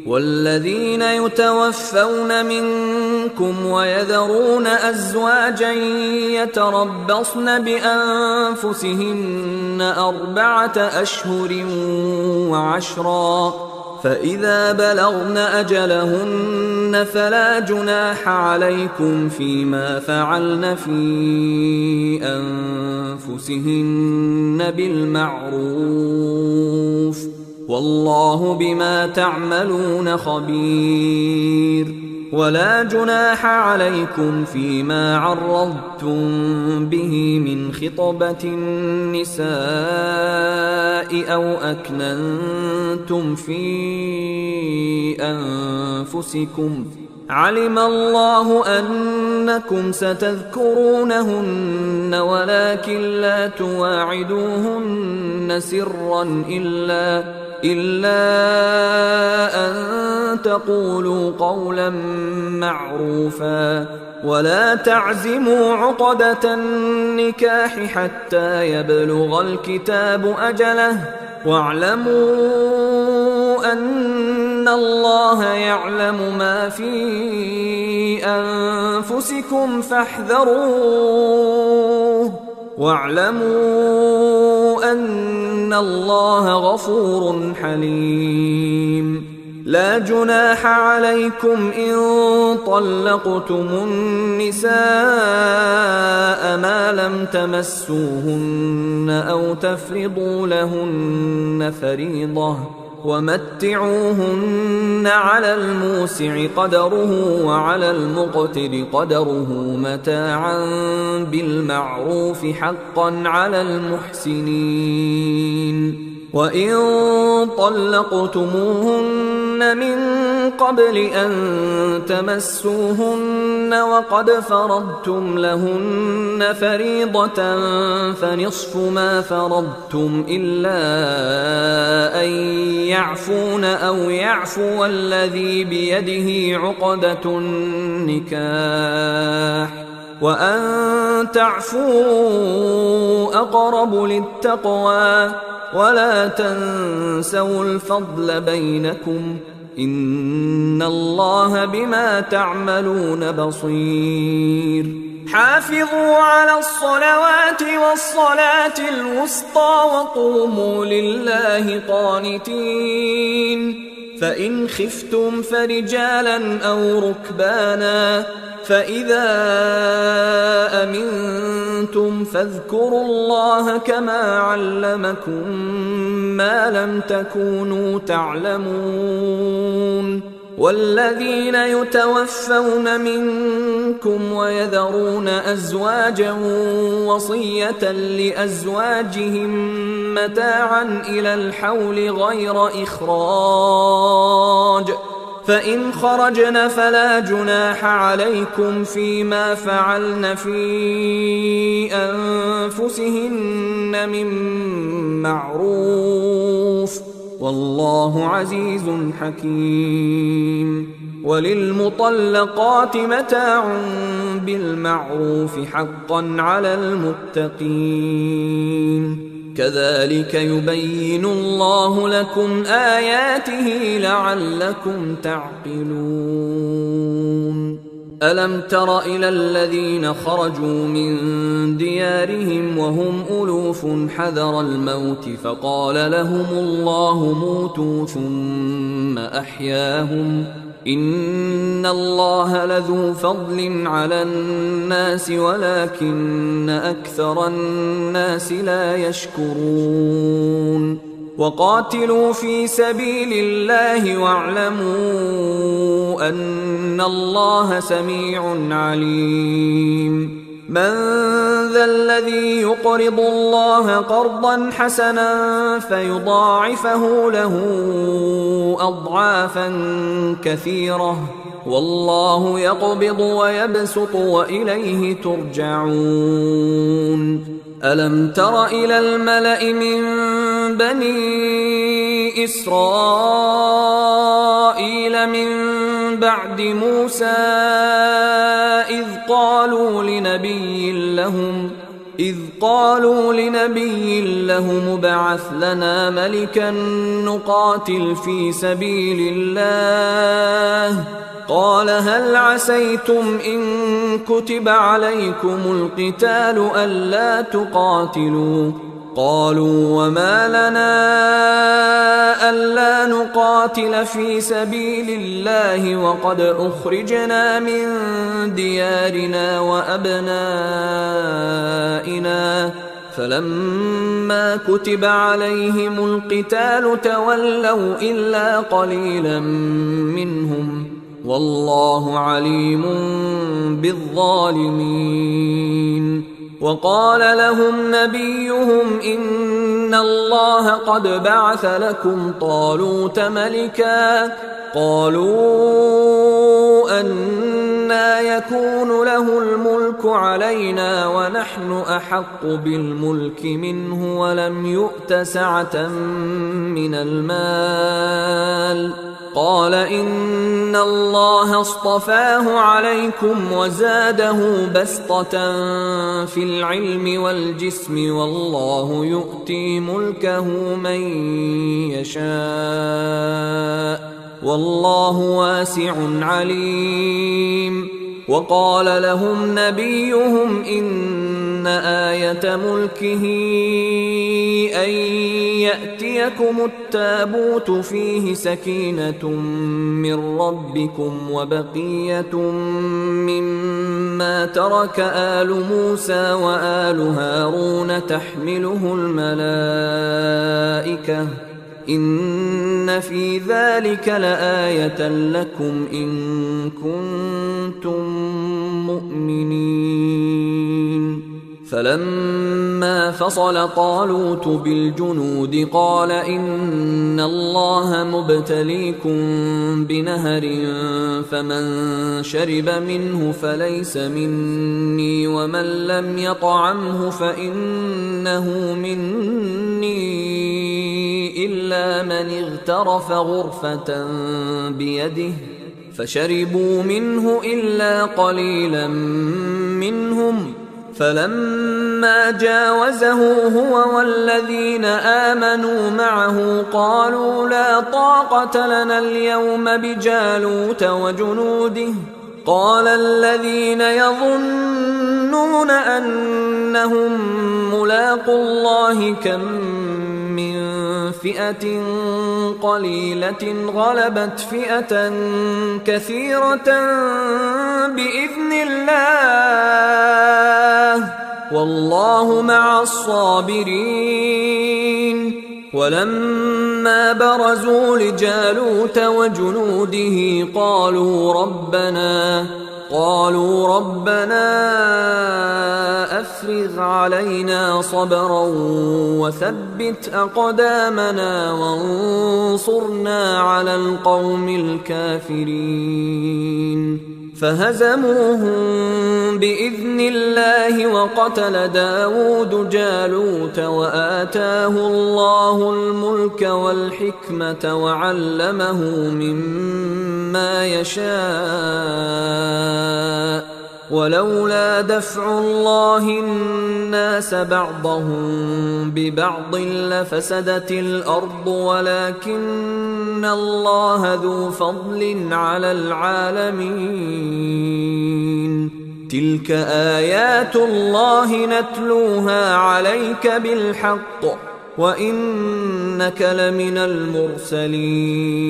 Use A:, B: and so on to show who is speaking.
A: والذين يتوفون منكم ويذرون أزواجا يتربصن بأنفسهن 4 أشهر وعشرا، فإذا بلغن أجلهن فلا جناح عليكم فيما فعلن في أنفسهن بالمعروف، والله بما تعملون خبير. ولا جناح عليكم فيما عرضتم به من خطبة النساء أو أكننتم في أنفسكم، علم الله أنكم ستذكرونهن ولكن لا تواعدوهن سرا إلا أن تقولوا قولا معروفا، ولا تعزموا عقدة النكاح حتى يبلغ الكتاب أجله، واعلموا أن الله يعلم ما في أنفسكم فاحذروه، واعلموا أن الله غفور حليم. لا جناح عليكم إن طلقتم النساء ما لم تمسوهن أو تفرضوا لهن فريضة، ومتعوهن على الموسع قدره وعلى المقتر قدره متاعا بالمعروف حقا على المحسنين. وإن طلقتموهن من قبل أن تمسوهن وقد فرضتم لهن فريضة فنصف ما فرضتم إلا أن يعفون أو يعفو الذي بيده عقدة النكاح، وأن تعفوا أقرب للتقوى، ولا تنسوا الفضل بينكم، إن الله بما تعملون بصير. حافظوا على الصلوات والصلاة الوسطى وقوموا لله قانتين، فإن خفتم فرجالا أو ركبانا، فإذا أمنتم فاذكروا الله كما علمكم ما لم تكونوا تعلمون. والذين يتوفون منكم ويذرون أزواجا وصية لأزواجهم متاعا إلى الحول غير إخراج، فإن خرجن فلا جناح عليكم فيما فعلن في أنفسهن من معروف، والله عزيز حكيم. وللمطلقات متاع بالمعروف حقا على المتقين، كذلك يبين الله لكم آياته لعلكم تعقلون. ألم تر إلى الذين خرجوا من ديارهم وهم ألوف حذر الموت فقال لهم الله موتوا ثم أحياهم، إن الله لذو فضل على الناس ولكن أكثر الناس لا يشكرون. وقاتلوا في سبيل الله واعلموا أن الله سميع عليم. من ذا الذي يقرض الله قرضا حسنا فيضاعفه له أضعافا كثيرة، والله يقبض ويبسط وإليه ترجعون. ألم تر إلى الملأ من بني إسرائيل من بعد موسى إذ قالوا إذ قالوا لنبي له مبعث لنا ملكا نقاتل في سبيل الله قال هل عسيتم إن كتب عليكم القتال ألا تقاتلوا قالوا وما لنا ألا نقاتل في سبيل الله وقد أخرجنا من ديارنا وأبنائنا فلما كتب عليهم القتال تولوا إلا قليلا منهم والله عليم بالظالمين وقال لهم نبيهم إن الله قد بعث لكم طالوت ملكا قالوا أنى يكون له الملك علينا ونحن أحق بالملك منه ولم يؤت سعة من المال قال إن الله اصطفاه عليكم وزاده بسطة في العلم والجسم والله يؤتي ملكه من يشاء والله واسع عليم وقال لهم نبيهم إن آية ملكه أن يأتيكم التابوت فيه سكينة من ربكم وبقية مما ترك آل موسى وآل هارون تحمله الملائكة إن في ذلك لآية لكم إن كنتم مؤمنين فلما فصل طالوت بالجنود قال إن الله مبتليكم بنهر فمن شرب منه فليس مني ومن لم يطعمه فإنه مني إلا من اغترف غرفة بيده فشربوا منه إلا قليلا منهم فلما جاوزه هو والذين آمنوا معه قالوا لا طاقة لنا اليوم بجالوت وجنوده قال الذين يظنون أنهم ملاقو الله كم من فئة قليلة غلبت فئة كثيرة بإذن الله والله مع الصابرين ولما برزوا لجالوت وجنوده قالوا ربنا أفرغ علينا صبرا وثبت أقدامنا وانصرنا على القوم الكافرين فهزموهم بإذن الله وقتل داود جالوت وآتاه الله الملك والحكمة وعلمه مما يشاء ولولا دفع الله الناس بعضهم ببعض لفسدت الأرض ولكن الله ذو فضل على العالمين تلك آيات الله نتلوها عليك بالحق وإنك لمن المرسلين